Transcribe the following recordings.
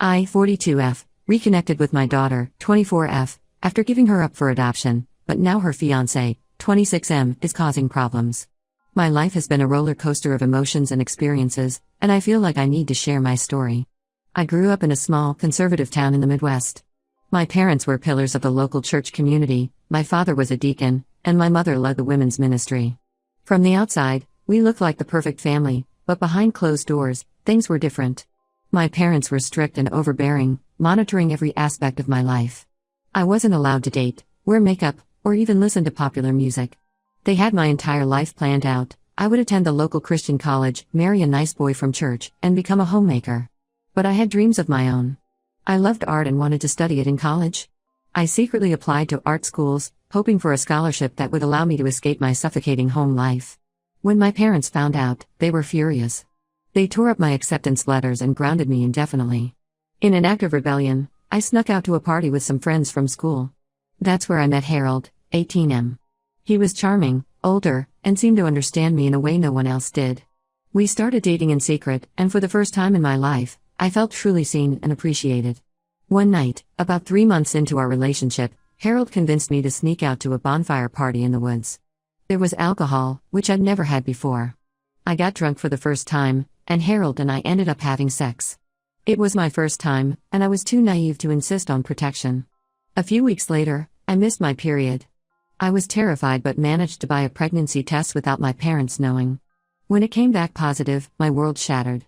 I, 42F, reconnected with my daughter, 24F, after giving her up for adoption, but now her fiancé, 26M, is causing problems. My life has been a roller coaster of emotions and experiences, and I feel like I need to share my story. I grew up in a small, conservative town in the Midwest. My parents were pillars of the local church community, my father was a deacon, and my mother led the women's ministry. From the outside, we looked like the perfect family, but behind closed doors, things were different. My parents were strict and overbearing, monitoring every aspect of my life. I wasn't allowed to date, wear makeup, or even listen to popular music. They had my entire life planned out. I would attend the local Christian college, marry a nice boy from church, and become a homemaker. But I had dreams of my own. I loved art and wanted to study it in college. I secretly applied to art schools, hoping for a scholarship that would allow me to escape my suffocating home life. When my parents found out, they were furious. They tore up my acceptance letters and grounded me indefinitely. In an act of rebellion, I snuck out to a party with some friends from school. That's where I met Harold, 18M. He was charming, older, and seemed to understand me in a way no one else did. We started dating in secret, and for the first time in my life, I felt truly seen and appreciated. One night, about 3 months into our relationship, Harold convinced me to sneak out to a bonfire party in the woods. There was alcohol, which I'd never had before. I got drunk for the first time, and Harold and I ended up having sex. It was my first time, and I was too naive to insist on protection. A few weeks later, I missed my period. I was terrified but managed to buy a pregnancy test without my parents knowing. When it came back positive, my world shattered.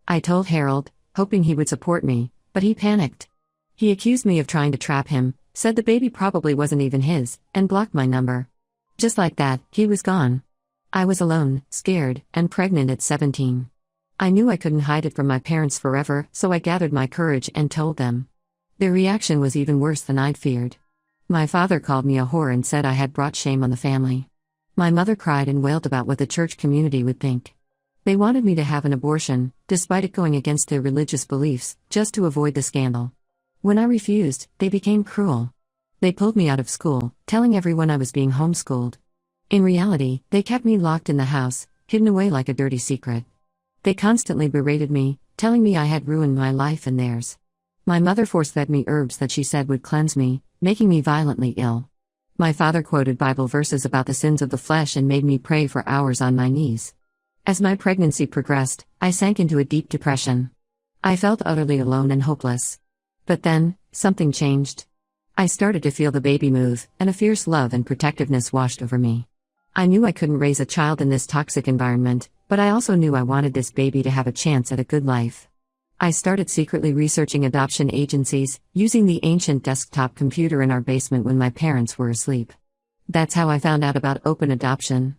I told Harold, hoping he would support me, but he panicked. He accused me of trying to trap him, said the baby probably wasn't even his, and blocked my number. Just like that, he was gone. I was alone, scared, and pregnant at 17. I knew I couldn't hide it from my parents forever, so I gathered my courage and told them. Their reaction was even worse than I'd feared. My father called me a whore and said I had brought shame on the family. My mother cried and wailed about what the church community would think. They wanted me to have an abortion, despite it going against their religious beliefs, just to avoid the scandal. When I refused, they became cruel. They pulled me out of school, telling everyone I was being homeschooled. In reality, they kept me locked in the house, hidden away like a dirty secret. They constantly berated me, telling me I had ruined my life and theirs. My mother force-fed me herbs that she said would cleanse me, making me violently ill. My father quoted Bible verses about the sins of the flesh and made me pray for hours on my knees. As my pregnancy progressed, I sank into a deep depression. I felt utterly alone and hopeless. But then, something changed. I started to feel the baby move, and a fierce love and protectiveness washed over me. I knew I couldn't raise a child in this toxic environment, but I also knew I wanted this baby to have a chance at a good life. I started secretly researching adoption agencies, using the ancient desktop computer in our basement when my parents were asleep. That's how I found out about open adoption.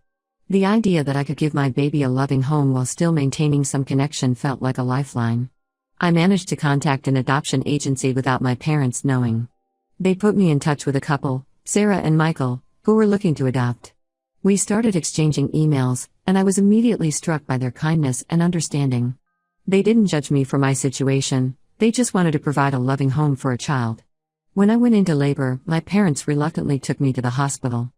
The idea that I could give my baby a loving home while still maintaining some connection felt like a lifeline. I managed to contact an adoption agency without my parents knowing. They put me in touch with a couple, Sarah and Michael, who were looking to adopt. We started exchanging emails, and I was immediately struck by their kindness and understanding. They didn't judge me for my situation, they just wanted to provide a loving home for a child. When I went into labor, my parents reluctantly took me to the hospital.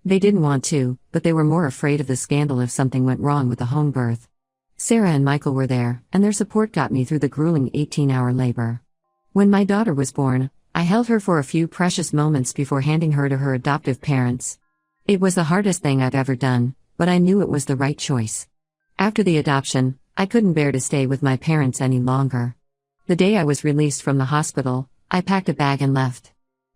They didn't want to, but they were more afraid of the scandal if something went wrong with the home birth. Sarah and Michael were there, and their support got me through the grueling 18-hour labor. When my daughter was born, I held her for a few precious moments before handing her to her adoptive parents. It was the hardest thing I've ever done, but I knew it was the right choice. After the adoption, I couldn't bear to stay with my parents any longer. The day I was released from the hospital, I packed a bag and left.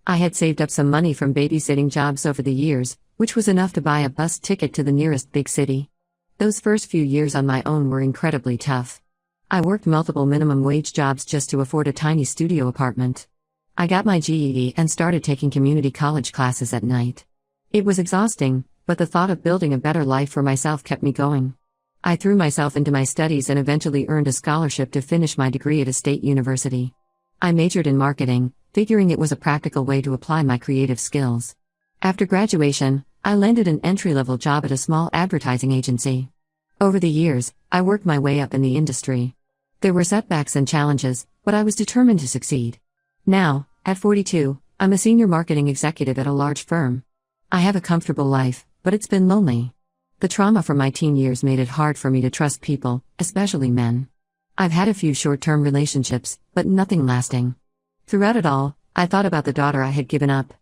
I had saved up some money from babysitting jobs over the years, which was enough to buy a bus ticket to the nearest big city. Those first few years on my own were incredibly tough. I worked multiple minimum wage jobs just to afford a tiny studio apartment. I got my GED and started taking community college classes at night. It was exhausting, but the thought of building a better life for myself kept me going. I threw myself into my studies and eventually earned a scholarship to finish my degree at a state university. I majored in marketing, figuring it was a practical way to apply my creative skills. After graduation, I landed an entry-level job at a small advertising agency. Over the years, I worked my way up in the industry. There were setbacks and challenges, but I was determined to succeed. Now, at 42, I'm a senior marketing executive at a large firm. I have a comfortable life, but it's been lonely. The trauma from my teen years made it hard for me to trust people, especially men. I've had a few short-term relationships, but nothing lasting. Throughout it all, I thought about the daughter I had given up.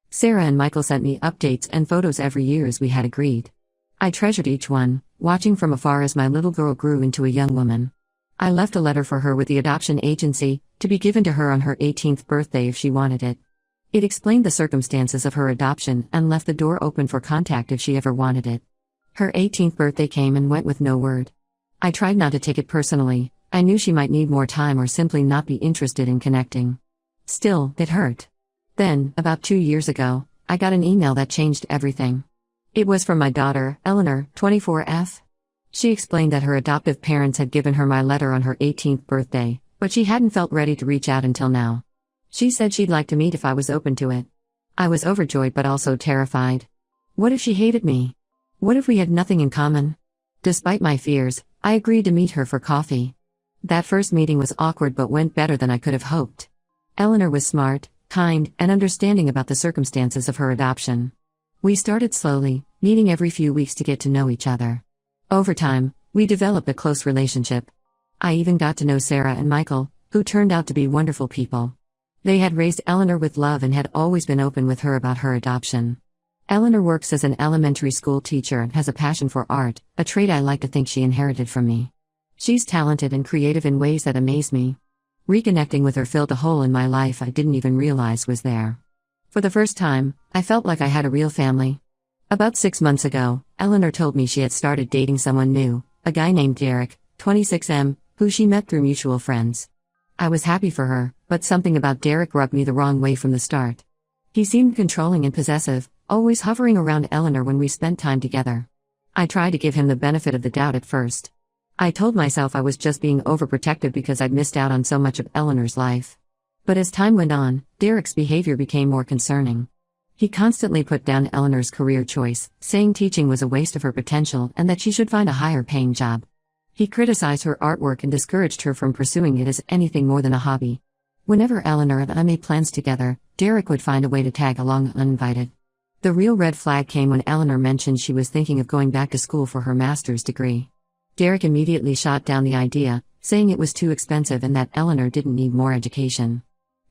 Sarah and Michael sent me updates and photos every year as we had agreed. I treasured each one, watching from afar as my little girl grew into a young woman. I left a letter for her with the adoption agency, to be given to her on her 18th birthday if she wanted it. It explained the circumstances of her adoption and left the door open for contact if she ever wanted it. Her 18th birthday came and went with no word. I tried not to take it personally. I knew she might need more time or simply not be interested in connecting. Still, it hurt. Then, about 2 years ago, I got an email that changed everything. It was from my daughter, Eleanor, 24F. She explained that her adoptive parents had given her my letter on her 18th birthday, but she hadn't felt ready to reach out until now. She said she'd like to meet if I was open to it. I was overjoyed but also terrified. What if she hated me? What if we had nothing in common? Despite my fears, I agreed to meet her for coffee. That first meeting was awkward but went better than I could have hoped. Eleanor was smart, kind, and understanding about the circumstances of her adoption. We started slowly, meeting every few weeks to get to know each other. Over time, we developed a close relationship. I even got to know Sarah and Michael, who turned out to be wonderful people. They had raised Eleanor with love and had always been open with her about her adoption. Eleanor works as an elementary school teacher and has a passion for art, a trait I like to think she inherited from me. She's talented and creative in ways that amaze me. Reconnecting with her filled a hole in my life I didn't even realize was there. For the first time, I felt like I had a real family. About 6 months ago, Eleanor told me she had started dating someone new, a guy named Derek, 26M, who she met through mutual friends. I was happy for her, but something about Derek rubbed me the wrong way from the start. He seemed controlling and possessive, always hovering around Eleanor when we spent time together. I tried to give him the benefit of the doubt at first. I told myself I was just being overprotective because I'd missed out on so much of Eleanor's life. But as time went on, Derek's behavior became more concerning. He constantly put down Eleanor's career choice, saying teaching was a waste of her potential and that she should find a higher-paying job. He criticized her artwork and discouraged her from pursuing it as anything more than a hobby. Whenever Eleanor and I made plans together, Derek would find a way to tag along uninvited. The real red flag came when Eleanor mentioned she was thinking of going back to school for her master's degree. Derek immediately shot down the idea, saying it was too expensive and that Eleanor didn't need more education.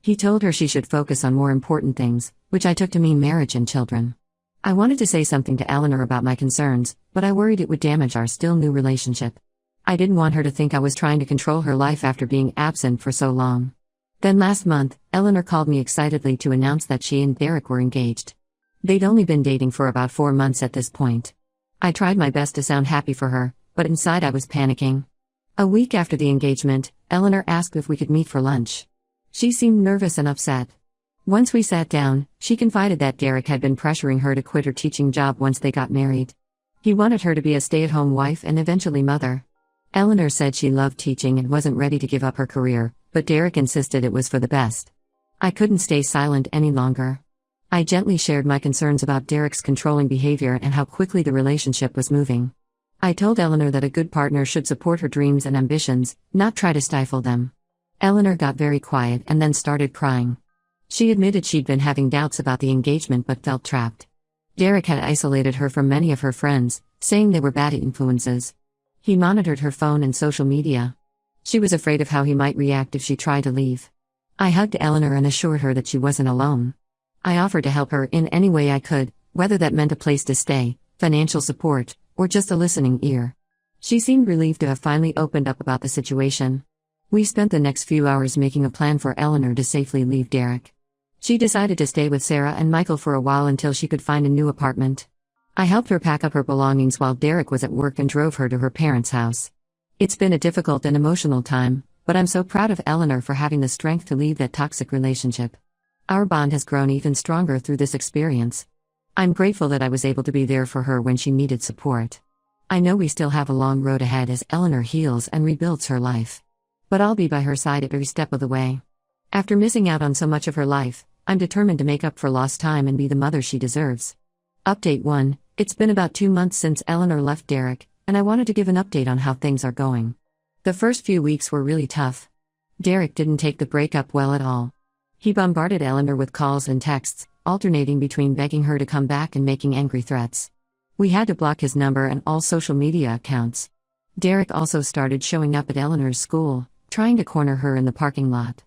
He told her she should focus on more important things, which I took to mean marriage and children. I wanted to say something to Eleanor about my concerns, but I worried it would damage our still new relationship. I didn't want her to think I was trying to control her life after being absent for so long. Then last month, Eleanor called me excitedly to announce that she and Derek were engaged. They'd only been dating for about 4 months at this point. I tried my best to sound happy for her, but inside I was panicking. A week after the engagement, Eleanor asked if we could meet for lunch. She seemed nervous and upset. Once we sat down, she confided that Derek had been pressuring her to quit her teaching job once they got married. He wanted her to be a stay-at-home wife and eventually mother. Eleanor said she loved teaching and wasn't ready to give up her career, but Derek insisted it was for the best. I couldn't stay silent any longer. I gently shared my concerns about Derek's controlling behavior and how quickly the relationship was moving. I told Eleanor that a good partner should support her dreams and ambitions, not try to stifle them. Eleanor got very quiet and then started crying. She admitted she'd been having doubts about the engagement but felt trapped. Derek had isolated her from many of her friends, saying they were bad influences. He monitored her phone and social media. She was afraid of how he might react if she tried to leave. I hugged Eleanor and assured her that she wasn't alone. I offered to help her in any way I could, whether that meant a place to stay, financial support, or just a listening ear. She seemed relieved to have finally opened up about the situation. We spent the next few hours making a plan for Eleanor to safely leave Derek. She decided to stay with Sarah and Michael for a while until she could find a new apartment. I helped her pack up her belongings while Derek was at work and drove her to her parents' house. It's been a difficult and emotional time, but I'm so proud of Eleanor for having the strength to leave that toxic relationship. Our bond has grown even stronger through this experience. I'm grateful that I was able to be there for her when she needed support. I know we still have a long road ahead as Eleanor heals and rebuilds her life. But I'll be by her side every step of the way. After missing out on so much of her life, I'm determined to make up for lost time and be the mother she deserves. Update 1. It's been about 2 months since Eleanor left Derek, and I wanted to give an update on how things are going. The first few weeks were really tough. Derek didn't take the breakup well at all. He bombarded Eleanor with calls and texts, alternating between begging her to come back and making angry threats. We had to block his number and all social media accounts. Derek also started showing up at Eleanor's school, trying to corner her in the parking lot.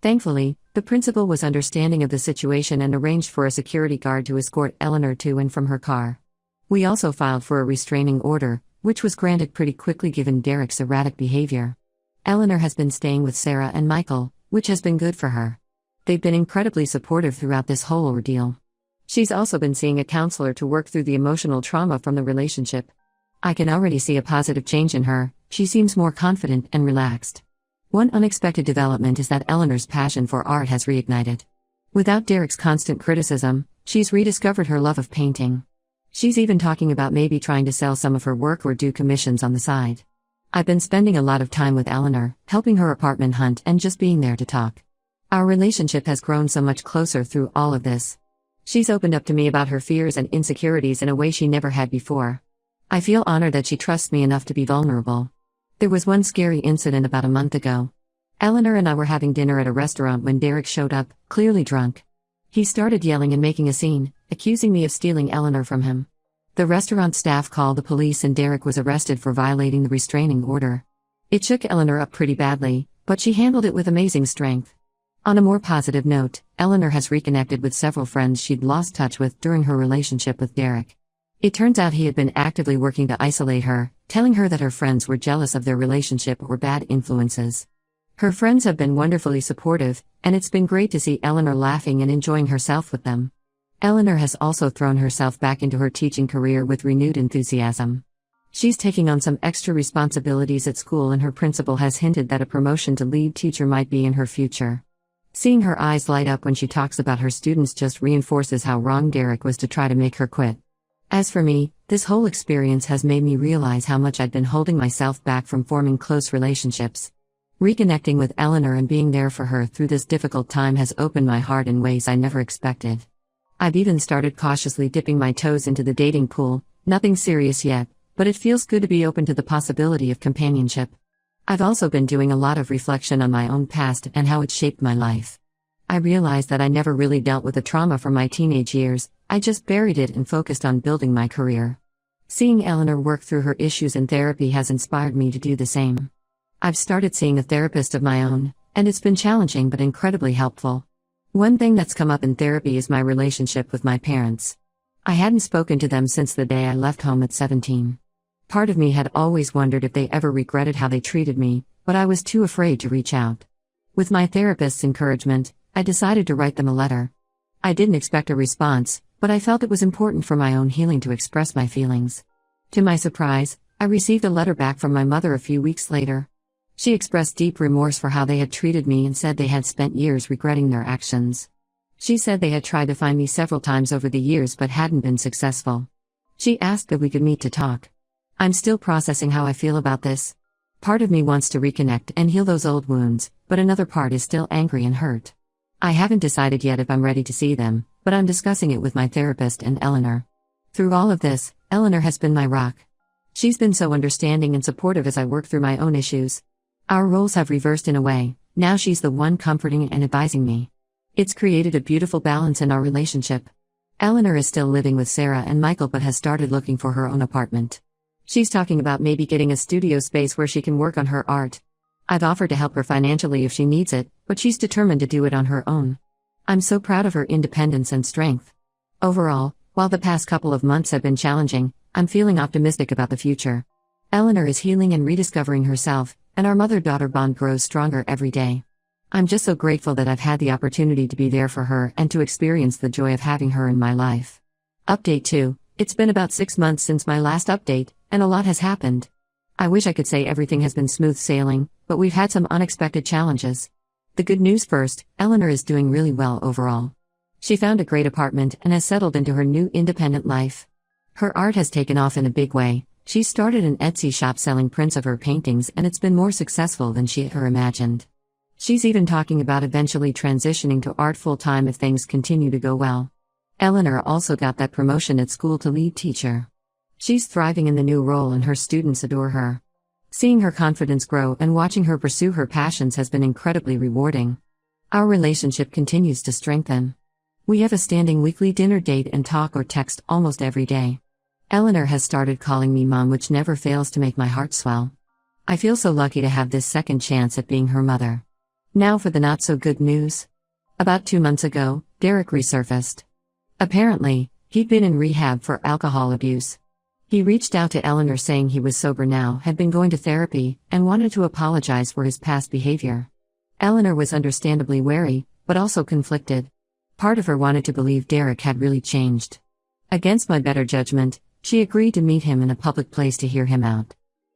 Thankfully, the principal was understanding of the situation and arranged for a security guard to escort Eleanor to and from her car. We also filed for a restraining order, which was granted pretty quickly given Derek's erratic behavior. Eleanor has been staying with Sarah and Michael, which has been good for her. They've been incredibly supportive throughout this whole ordeal. She's also been seeing a counselor to work through the emotional trauma from the relationship. I can already see a positive change in her. She seems more confident and relaxed. One unexpected development is that Eleanor's passion for art has reignited. Without Derek's constant criticism, she's rediscovered her love of painting. She's even talking about maybe trying to sell some of her work or do commissions on the side. I've been spending a lot of time with Eleanor, helping her apartment hunt and just being there to talk. Our relationship has grown so much closer through all of this. She's opened up to me about her fears and insecurities in a way she never had before. I feel honored that she trusts me enough to be vulnerable. There was one scary incident about a month ago. Eleanor and I were having dinner at a restaurant when Derek showed up, clearly drunk. He started yelling and making a scene, accusing me of stealing Eleanor from him. The restaurant staff called the police and Derek was arrested for violating the restraining order. It shook Eleanor up pretty badly, but she handled it with amazing strength. On a more positive note, Eleanor has reconnected with several friends she'd lost touch with during her relationship with Derek. It turns out he had been actively working to isolate her, telling her that her friends were jealous of their relationship or bad influences. Her friends have been wonderfully supportive, and it's been great to see Eleanor laughing and enjoying herself with them. Eleanor has also thrown herself back into her teaching career with renewed enthusiasm. She's taking on some extra responsibilities at school and her principal has hinted that a promotion to lead teacher might be in her future. Seeing her eyes light up when she talks about her students just reinforces how wrong Derek was to try to make her quit. As for me, this whole experience has made me realize how much I'd been holding myself back from forming close relationships. Reconnecting with Eleanor and being there for her through this difficult time has opened my heart in ways I never expected. I've even started cautiously dipping my toes into the dating pool, nothing serious yet, but it feels good to be open to the possibility of companionship. I've also been doing a lot of reflection on my own past and how it shaped my life. I realized that I never really dealt with the trauma from my teenage years, I just buried it and focused on building my career. Seeing Eleanor work through her issues in therapy has inspired me to do the same. I've started seeing a therapist of my own, and it's been challenging but incredibly helpful. One thing that's come up in therapy is my relationship with my parents. I hadn't spoken to them since the day I left home at 17. Part of me had always wondered if they ever regretted how they treated me, but I was too afraid to reach out. With my therapist's encouragement, I decided to write them a letter. I didn't expect a response, but I felt it was important for my own healing to express my feelings. To my surprise, I received a letter back from my mother a few weeks later. She expressed deep remorse for how they had treated me and said they had spent years regretting their actions. She said they had tried to find me several times over the years but hadn't been successful. She asked if we could meet to talk. I'm still processing how I feel about this. Part of me wants to reconnect and heal those old wounds, but another part is still angry and hurt. I haven't decided yet if I'm ready to see them, but I'm discussing it with my therapist and Eleanor. Through all of this, Eleanor has been my rock. She's been so understanding and supportive as I work through my own issues. Our roles have reversed in a way, now she's the one comforting and advising me. It's created a beautiful balance in our relationship. Eleanor is still living with Sarah and Michael but has started looking for her own apartment. She's talking about maybe getting a studio space where she can work on her art. I've offered to help her financially if she needs it, but she's determined to do it on her own. I'm so proud of her independence and strength. Overall, while the past couple of months have been challenging, I'm feeling optimistic about the future. Eleanor is healing and rediscovering herself, and our mother-daughter bond grows stronger every day. I'm just so grateful that I've had the opportunity to be there for her and to experience the joy of having her in my life. Update 2. It's been about 6 months since my last update, and a lot has happened. I wish I could say everything has been smooth sailing, but we've had some unexpected challenges. The good news first, Eleanor is doing really well overall. She found a great apartment and has settled into her new independent life. Her art has taken off in a big way. She's started an Etsy shop selling prints of her paintings and it's been more successful than she ever imagined. She's even talking about eventually transitioning to art full-time if things continue to go well. Eleanor also got that promotion at school to lead teacher. She's thriving in the new role and her students adore her. Seeing her confidence grow and watching her pursue her passions has been incredibly rewarding. Our relationship continues to strengthen. We have a standing weekly dinner date and talk or text almost every day. Eleanor has started calling me mom, which never fails to make my heart swell. I feel so lucky to have this second chance at being her mother. Now for the not-so-good news. About 2 months ago, Derek resurfaced. Apparently, he'd been in rehab for alcohol abuse. He reached out to Eleanor saying he was sober now, had been going to therapy, and wanted to apologize for his past behavior. Eleanor was understandably wary, but also conflicted. Part of her wanted to believe Derek had really changed. Against my better judgment, she agreed to meet him in a public place to hear him out.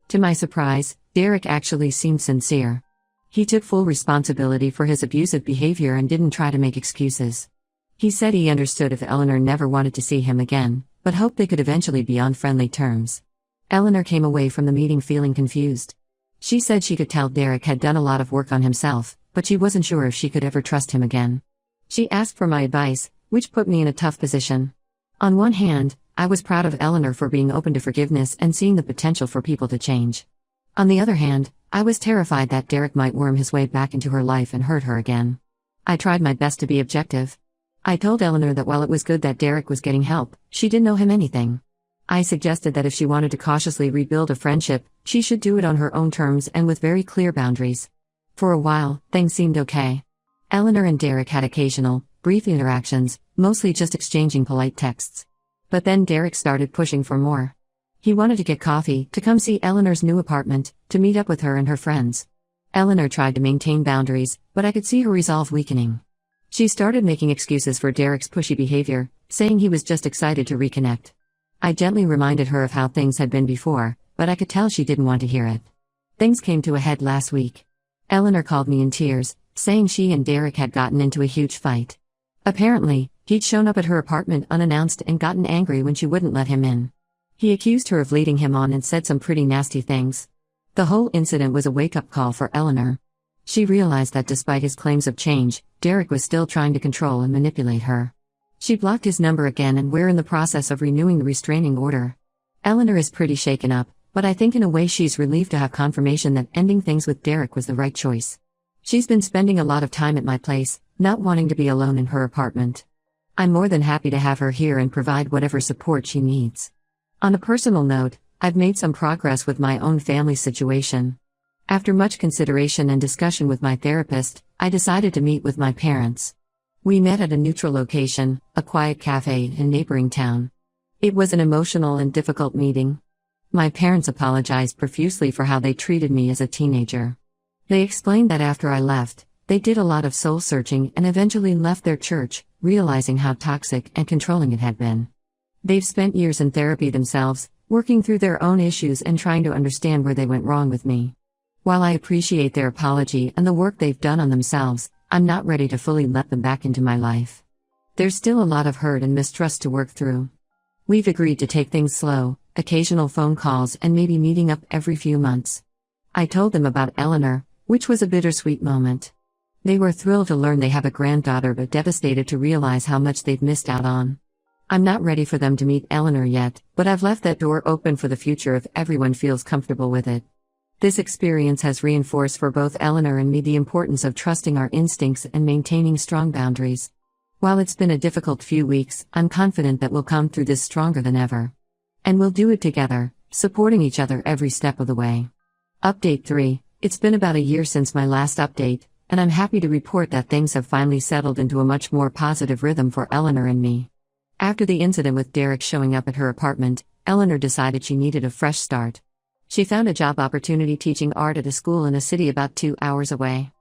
To my surprise, Derek actually seemed sincere. He took full responsibility for his abusive behavior and didn't try to make excuses. He said he understood if Eleanor never wanted to see him again, but hoped they could eventually be on friendly terms. Eleanor came away from the meeting feeling confused. She said she could tell Derek had done a lot of work on himself, but she wasn't sure if she could ever trust him again. She asked for my advice, which put me in a tough position. On one hand, I was proud of Eleanor for being open to forgiveness and seeing the potential for people to change. On the other hand, I was terrified that Derek might worm his way back into her life and hurt her again. I tried my best to be objective. I told Eleanor that while it was good that Derek was getting help, she didn't know him anything. I suggested that if she wanted to cautiously rebuild a friendship, she should do it on her own terms and with very clear boundaries. For a while, things seemed okay. Eleanor and Derek had occasional, brief interactions, mostly just exchanging polite texts. But then Derek started pushing for more. He wanted to get coffee, to come see Eleanor's new apartment, to meet up with her and her friends. Eleanor tried to maintain boundaries, but I could see her resolve weakening. She started making excuses for Derek's pushy behavior, saying he was just excited to reconnect. I gently reminded her of how things had been before, but I could tell she didn't want to hear it. Things came to a head last week. Eleanor called me in tears, saying she and Derek had gotten into a huge fight. Apparently, he'd shown up at her apartment unannounced and gotten angry when she wouldn't let him in. He accused her of leading him on and said some pretty nasty things. The whole incident was a wake-up call for Eleanor. She realized that despite his claims of change, Derek was still trying to control and manipulate her. She blocked his number again, and we're in the process of renewing the restraining order. Eleanor is pretty shaken up, but I think in a way she's relieved to have confirmation that ending things with Derek was the right choice. She's been spending a lot of time at my place, not wanting to be alone in her apartment. I'm more than happy to have her here and provide whatever support she needs. On a personal note, I've made some progress with my own family situation. After much consideration and discussion with my therapist, I decided to meet with my parents. We met at a neutral location, a quiet cafe in a neighboring town. It was an emotional and difficult meeting. My parents apologized profusely for how they treated me as a teenager. They explained that after I left, they did a lot of soul-searching and eventually left their church, realizing how toxic and controlling it had been. They've spent years in therapy themselves, working through their own issues and trying to understand where they went wrong with me. While I appreciate their apology and the work they've done on themselves, I'm not ready to fully let them back into my life. There's still a lot of hurt and mistrust to work through. We've agreed to take things slow, occasional phone calls and maybe meeting up every few months. I told them about Eleanor, which was a bittersweet moment. They were thrilled to learn they have a granddaughter but devastated to realize how much they've missed out on. I'm not ready for them to meet Eleanor yet, but I've left that door open for the future if everyone feels comfortable with it. This experience has reinforced for both Eleanor and me the importance of trusting our instincts and maintaining strong boundaries. While it's been a difficult few weeks, I'm confident that we'll come through this stronger than ever. And we'll do it together, supporting each other every step of the way. Update 3. It's been about a year since my last update, and I'm happy to report that things have finally settled into a much more positive rhythm for Eleanor and me. After the incident with Derek showing up at her apartment, Eleanor decided she needed a fresh start. She found a job opportunity teaching art at a school in a city about 2 hours away.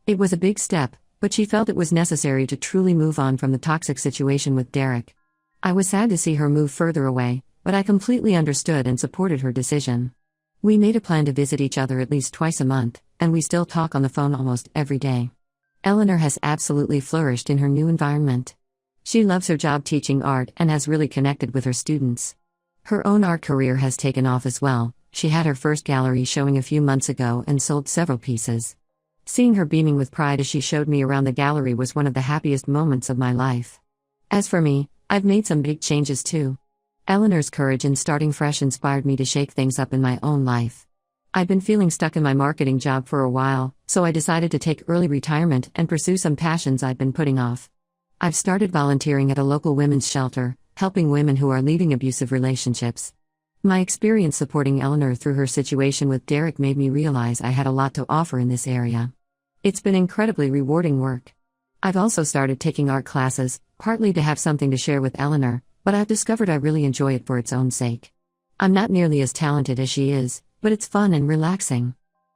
It was a big step, but she felt it was necessary to truly move on from the toxic situation with Derek. I was sad to see her move further away, but I completely understood and supported her decision. We made a plan to visit each other at least twice a month, and we still talk on the phone almost every day. Eleanor has absolutely flourished in her new environment. She loves her job teaching art and has really connected with her students. Her own art career has taken off as well. She had her first gallery showing a few months ago and sold several pieces. Seeing her beaming with pride as she showed me around the gallery was one of the happiest moments of my life. As for me, I've made some big changes too. Eleanor's courage in starting fresh inspired me to shake things up in my own life. I've been feeling stuck in my marketing job for a while, so I decided to take early retirement and pursue some passions I'd been putting off. I've started volunteering at a local women's shelter, helping women who are leaving abusive relationships. My experience supporting Eleanor through her situation with Derek made me realize I had a lot to offer in this area. It's been incredibly rewarding work. I've also started taking art classes, partly to have something to share with Eleanor, but I've discovered I really enjoy it for its own sake. I'm not nearly as talented as she is, but it's fun and relaxing.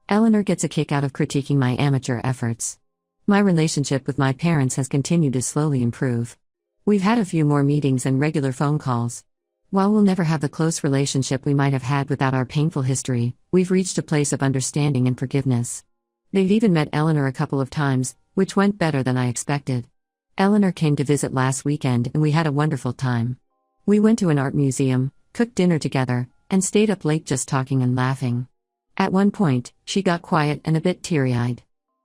Eleanor gets a kick out of critiquing my amateur efforts. My relationship with my parents has continued to slowly improve. We've had a few more meetings and regular phone calls. While we'll never have the close relationship we might have had without our painful history, we've reached a place of understanding and forgiveness. They've even met Eleanor a couple of times, which went better than I expected. Eleanor came to visit last weekend and we had a wonderful time. We went to an art museum, cooked dinner together, and stayed up late just talking and laughing. At one point, she got quiet and a bit teary-eyed.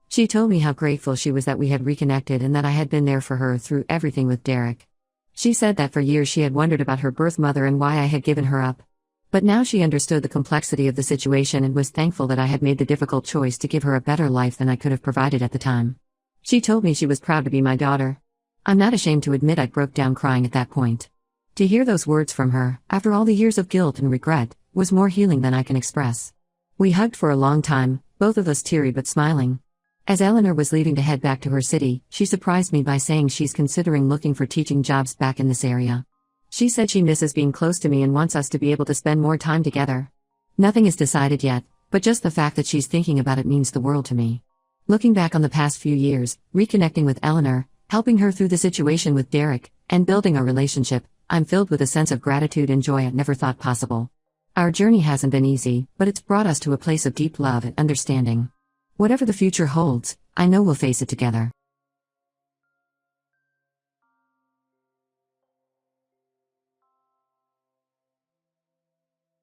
She told me how grateful she was that we had reconnected and that I had been there for her through everything with Derek. She said that for years she had wondered about her birth mother and why I had given her up. But now she understood the complexity of the situation and was thankful that I had made the difficult choice to give her a better life than I could have provided at the time. She told me she was proud to be my daughter. I'm not ashamed to admit I broke down crying at that point. To hear those words from her, after all the years of guilt and regret, was more healing than I can express. We hugged for a long time, both of us teary but smiling. As Eleanor was leaving to head back to her city, she surprised me by saying she's considering looking for teaching jobs back in this area. She said she misses being close to me and wants us to be able to spend more time together. Nothing is decided yet, but just the fact that she's thinking about it means the world to me. Looking back on the past few years, reconnecting with Eleanor, helping her through the situation with Derek, and building a relationship, I'm filled with a sense of gratitude and joy I never thought possible. Our journey hasn't been easy, but it's brought us to a place of deep love and understanding. Whatever the future holds, I know we'll face it together.